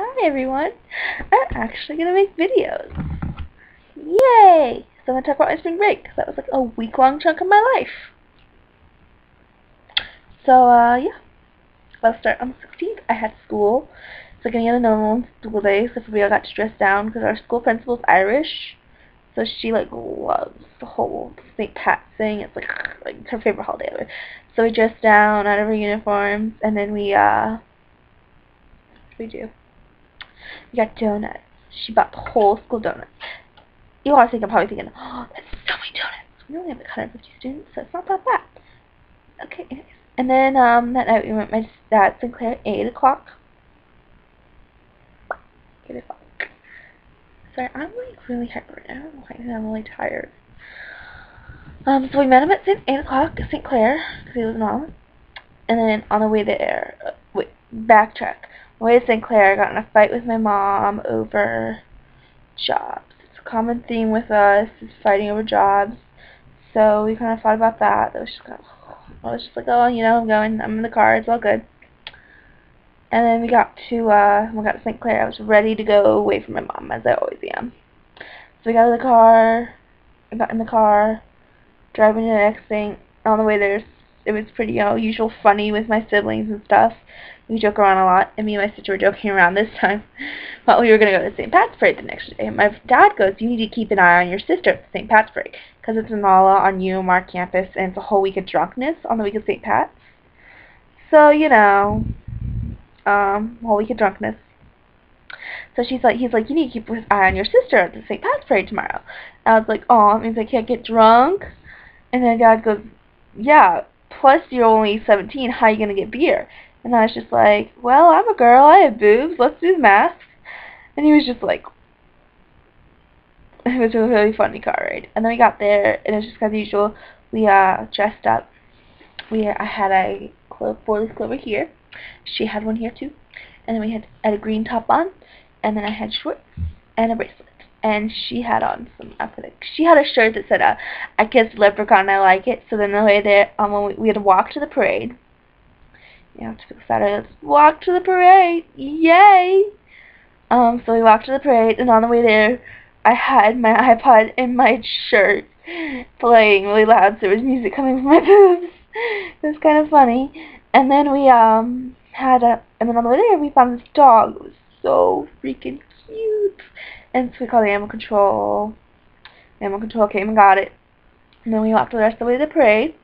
Hi everyone! I'm actually gonna make videos. Yay! So I'm gonna talk about my spring break, because that was like a week-long chunk of my life. So, yeah. Let's start on the 16th. I had school. It's like any other normal school day, so we all got to dress down, because our school principal's Irish. So she, like, loves the whole St. Pat's thing. It's, like her favorite holiday ever. So we dressed down out of our uniforms, and then we We got donuts. She bought the whole school donuts. You are thinking, probably thinking, oh, that's so many donuts. We only have like 150 students, so it's not that bad. Okay, anyways. And then that night we went with my dad Sinclair at 8 o'clock. 8 o'clock. Sorry, I'm like really hyper right now. I think I'm really tired. So we met him at 8 o'clock at St. Clair, because he was in Holland. And then on the way there, backtrack. On the way to St. Clair, I got in a fight with my mom over jobs. It's a common theme with us, is fighting over jobs. So we kind of thought about that. I was just like, oh, you know, I'm in the car, it's all good. And then we got to St. Clair. I was ready to go away from my mom, as I always am. So we got out of the car, I got in the car, driving to the next thing. On the way there, it was pretty, usual funny with my siblings and stuff. We joke around a lot, and me and my sister were joking around this time. But we were going to go to St. Pat's Parade the next day. My dad goes, you need to keep an eye on your sister at the St. Pat's Parade, because it's in Nala on UMR campus, and it's a whole week of drunkenness on the week of St. Pat's. So, whole week of drunkenness. So he's like, you need to keep an eye on your sister at the St. Pat's Parade tomorrow. And I was like, oh, it means I can't get drunk? And then Dad goes, yeah, plus you're only 17, how are you going to get beer? And I was just like, well, I'm a girl, I have boobs, let's do the math. And he was just like, it was a really funny car ride. And then we got there, and it was just as usual, we dressed up. I had a four-leaf clover here. She had one here too. And then we had a green top on, and then I had shorts and a bracelet. And she had on she had a shirt that said, I kissed a leprechaun and I like it. So then the way there, when we had to walk to the parade. Typical Saturday, let's walk to the parade, yay! So we walked to the parade, and on the way there, I had my iPod in my shirt playing really loud, so there was music coming from my boobs. It was kind of funny. And then we, and then on the way there, we found this dog. It was so freaking cute. And so we called the animal control. The animal control came and got it. And then we walked the rest of the way to the parade.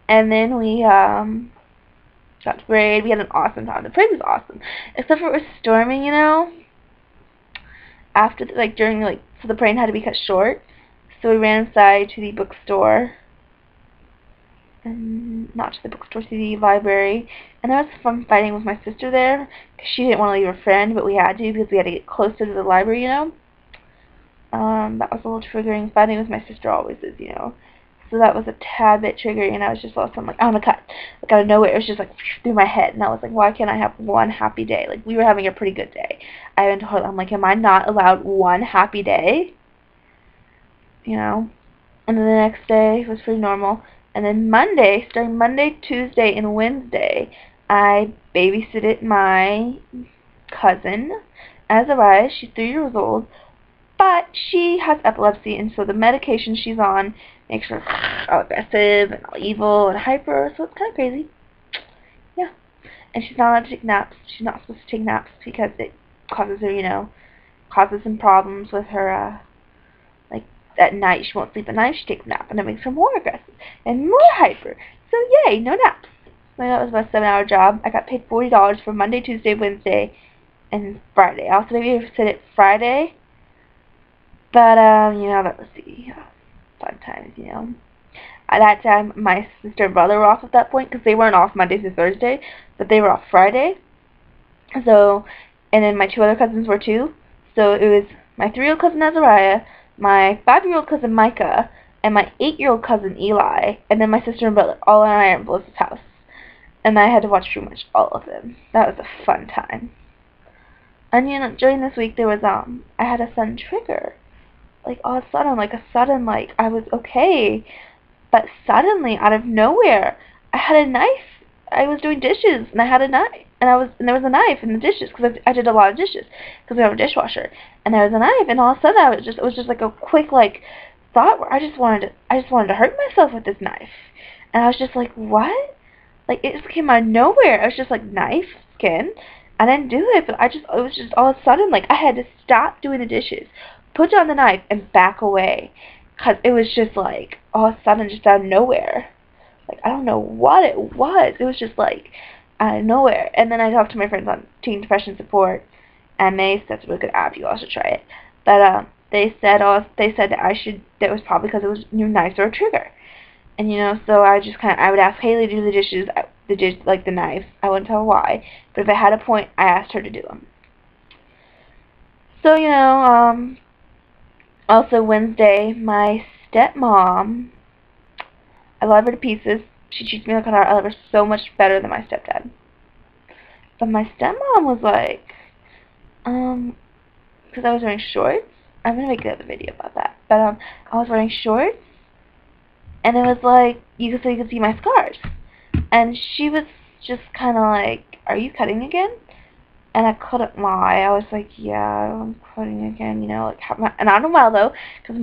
And then we, got to the parade. We had an awesome time. The parade was awesome. Except for it was storming, After, so the parade had to be cut short. So we ran inside to the bookstore. And not to the bookstore, to the library. And there was fun fighting with my sister there, because she didn't want to leave her friend, but we had to, because we had to get closer to the library, That was a little triggering. Fighting with my sister always is, So that was a tad bit triggering, and I was just lost. I'm like, I want to cut. Like, out of nowhere, it was just, like, through my head. And I was like, why can't I have one happy day? Like, we were having a pretty good day. I'm like, am I not allowed one happy day? And then the next day was pretty normal. And then starting Monday, Tuesday, and Wednesday, I babysitted my cousin, Azariah. She's 3 years old. But she has epilepsy, and so the medication she's on makes her all aggressive and all evil and hyper, so it's kind of crazy. Yeah. And she's not allowed to take naps. She's not supposed to take naps because it causes her, causes some problems with her, at night. She won't sleep at night. She takes a nap, and it makes her more aggressive and more hyper. So yay, no naps. So that was about a 7-hour job. I got paid $40 for Monday, Tuesday, Wednesday, and Friday. I also babysitted Friday. But, that was the fun times, At that time, my sister and brother were off at that point, because they weren't off Monday through Thursday, but they were off Friday. So, and then my 2 other cousins were too. So it was my 3-year-old cousin Azariah, my 5-year-old cousin Micah, and my 8-year-old cousin Eli, and then my sister and brother, all in my Aunt Melissa's house. And I had to watch pretty much all of them. That was a fun time. And, during this week, there was, I had a sudden trigger. Like, all of a sudden, I was okay. But suddenly, out of nowhere, I had a knife. I was doing dishes, and I had a knife. and there was a knife in the dishes, because I did a lot of dishes, because we have a dishwasher, and there was a knife, and all of a sudden it was just like a quick, like, thought where I just wanted to hurt myself with this knife. And I was just like, what? Like, it just came out of nowhere. I was just like, knife, skin. I didn't do it, but it was just all of a sudden, like, I had to stop doing the dishes, put down the knife, and back away. Because it was just like, all of a sudden, just out of nowhere. Like, I don't know what it was. It was just like, out of nowhere. And then I talked to my friends on teen depression support, and they said it's a really good app. You all should try it. But they said that that was probably because it was new knives or a trigger. And so I would ask Haley to do the dishes, like the knives. I wouldn't tell her why, but if I had a point, I asked her to do them. So also Wednesday, my stepmom, I love her to pieces. She treats me like a daughter. I love her so much better than my stepdad. But my stepmom was like, because I was wearing shorts. I'm gonna make another video about that. But I was wearing shorts, and it was like you could see my scars. And she was just kind of like, "Are you cutting again?" And I couldn't lie. I was like, "Yeah, I'm cutting again." And I don't know while though, because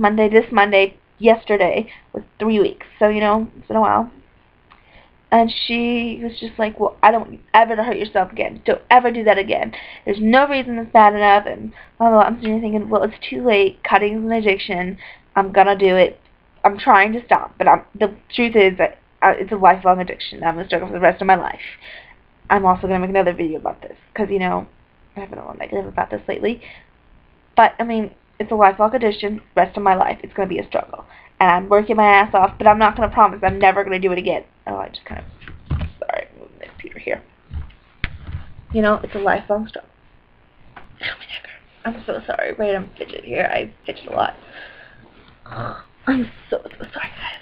yesterday was 3 weeks. So it's been a while. And she was just like, well, I don't want you ever to hurt yourself again. Don't ever do that again. There's no reason it's bad enough. And blah, blah, blah. I'm sitting thinking, well, it's too late. Cutting is an addiction. I'm going to do it. I'm trying to stop. But the truth is that it's a lifelong addiction. I'm going to struggle for the rest of my life. I'm also going to make another video about this. Because, I haven't been a little negative about this lately. But, it's a lifelong addiction. The rest of my life, it's going to be a struggle. And I'm working my ass off, but I'm not going to promise I'm never going to do it again. Oh, I just kind of, sorry, I'm moving this computer here. It's a lifelong struggle. Oh, my neck. I'm so sorry. Right, I'm fidget here. I fidget a lot. I'm so sorry, guys.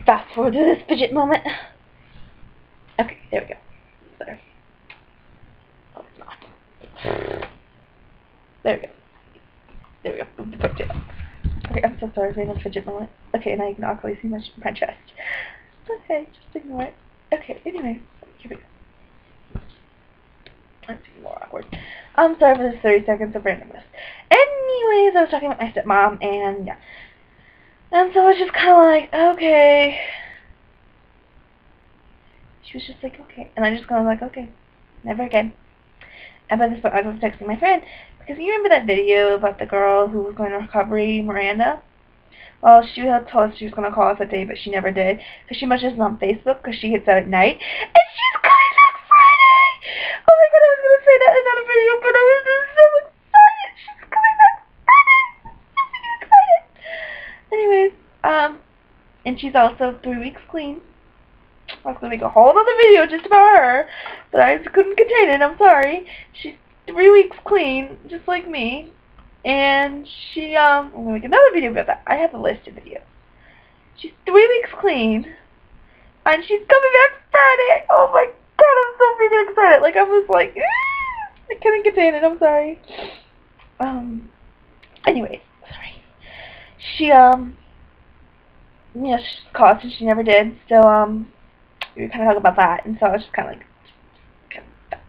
Fast forward to this fidget moment. Okay, there we go. Sorry. Oh, it's not. There we go. There we go. Okay, I'm so sorry for the fidget moment. Okay, now you can actually see my chest. Okay, just ignore it. Okay, anyway, here we go. That's even more awkward. I'm sorry for this 30 seconds of randomness. Anyways, I was talking about my stepmom, and yeah. And so I was just kind of like, okay. She was just like, okay. And I just kind of like, okay, never again. And by this point, I was texting my friend, because you remember that video about the girl who was going to recovery, Miranda? Well, she had told us she was going to call us that day, but she never did. Because she messages on Facebook, because she gets out at night. And she's coming back Friday! Oh my god, I was going to say that in another video, but I was just so excited! She's coming back Friday! I'm so excited! Anyways, and she's also 3 weeks clean. I was going to make a whole other video just about her, but I just couldn't contain it, I'm sorry. She's 3 weeks clean, just like me. And I'm going to make another video about that. I have a list of videos. She's 3 weeks clean, and she's coming back Friday. Oh my god, I'm so freaking excited. Like, I was like, I couldn't contain it, I'm sorry. Anyways, sorry. She, she called us and she never did, so, we were kind of talking about that, and so I was just kind of like,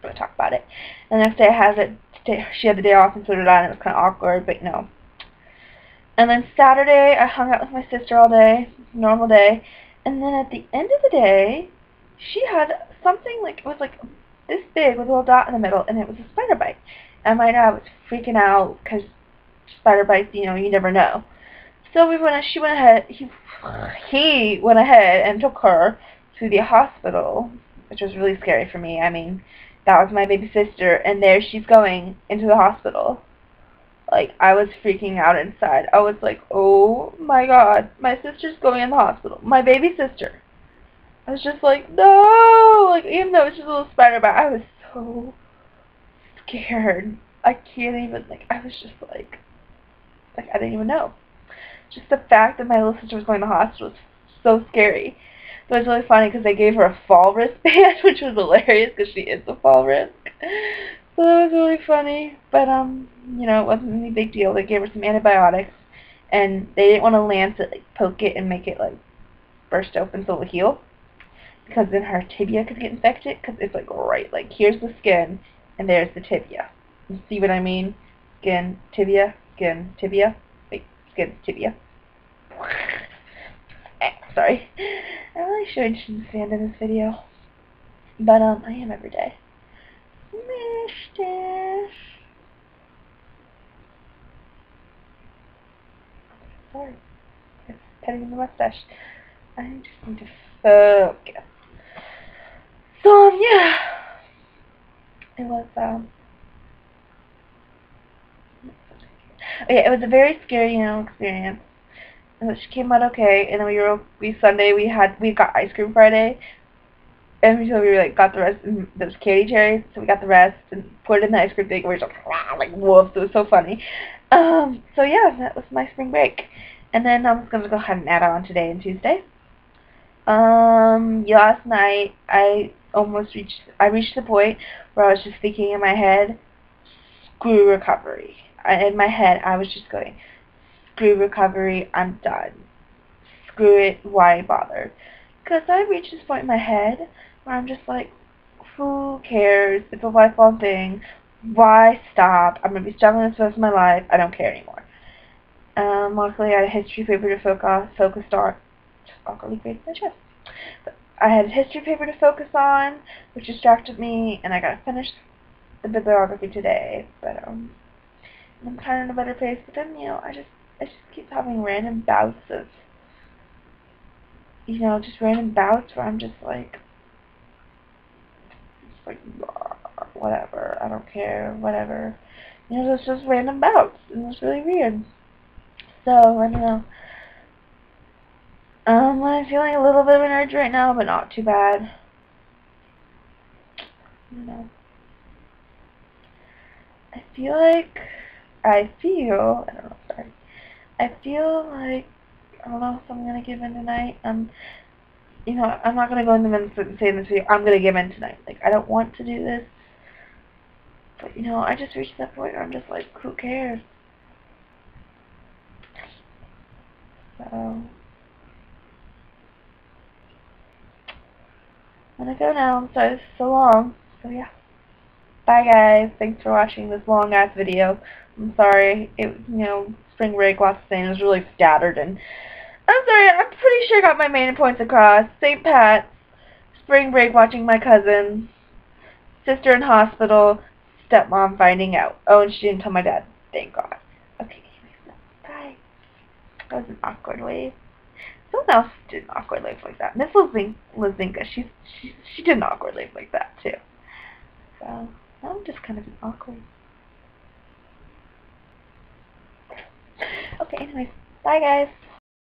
going to talk about it. And the next day she had the day off, and so did I, and it was kind of awkward, but And then Saturday, I hung out with my sister all day, normal day, and then at the end of the day, she had something like, it was like this big with a little dot in the middle, and it was a spider bite. And my dad was freaking out, because spider bites, you never know. So he went ahead and took her to the hospital, which was really scary for me. That was my baby sister, and there she's going into the hospital. Like, I was freaking out inside. I was like, oh my god, my sister's going in the hospital. My baby sister. I was just like, no! Like, even though it was just a little spider bite, I was so scared. I can't even, I was just like, I didn't even know. Just the fact that my little sister was going to the hospital was so scary. But it was really funny because they gave her a fall wristband, which was hilarious because she is a fall risk. So that was really funny. But, it wasn't any big deal. They gave her some antibiotics, and they didn't want to lance it, poke it, and make it, burst open so it would heal. because then her tibia could get infected, because it's like right, like here's the skin, and there's the tibia. You see what I mean? Skin, tibia, wait, skin, tibia. Sorry. I really shouldn't stand in this video. But, I am every day. Mustache. Sorry. It's petting the mustache. I just need to focus. So, yeah. It was, okay, it was a very scary, experience. And she came out okay, and then we got ice cream Friday, and we like got the rest, and there was candy cherries, so we got the rest and put it in the ice cream thing, and we were just like wolves. It was so funny. So yeah, that was my spring break, and then I was gonna go ahead and add on today and Tuesday. Last night I reached the point where I was just thinking in my head, screw recovery. In my head, I was just going, screw recovery, I'm done. Screw it, why bother? Because I reached this point in my head where I'm just like, who cares? It's a lifelong thing. Why stop? I'm going to be struggling this rest of my life. I don't care anymore. Luckily, I had a history paper to focus on. Just awkwardly created my chest. But I had a history paper to focus on, which distracted me, and I got to finish the bibliography today. But I'm kind of in a better place. But then, I just keep having random bouts of, just random bouts where I'm just like whatever, I don't care, whatever. It's just random bouts, and it's really weird. So, I don't know. I'm feeling a little bit of an urge right now, but not too bad. I feel like, I don't know, sorry. I feel like, I don't know if I'm gonna give in tonight. I'm not gonna go in the minutes and say in this video, I'm gonna give in tonight. Like, I don't want to do this. But, I just reached that point where I'm just like, who cares? So, I'm gonna go now. I'm sorry this is so long. So, yeah. Bye, guys. Thanks for watching this long-ass video. I'm sorry. It, spring break, lots of things. It was really scattered, and I'm sorry. I'm pretty sure I got my main points across. St. Pat's, spring break, watching my cousin, sister in hospital, stepmom finding out. Oh, and she didn't tell my dad. Thank God. Okay, bye. That was an awkward wave. Someone else did an awkward wave like that. Miss Lazinka, she did an awkward wave like that too. So I'm just kind of an awkward. Okay, anyways, bye guys.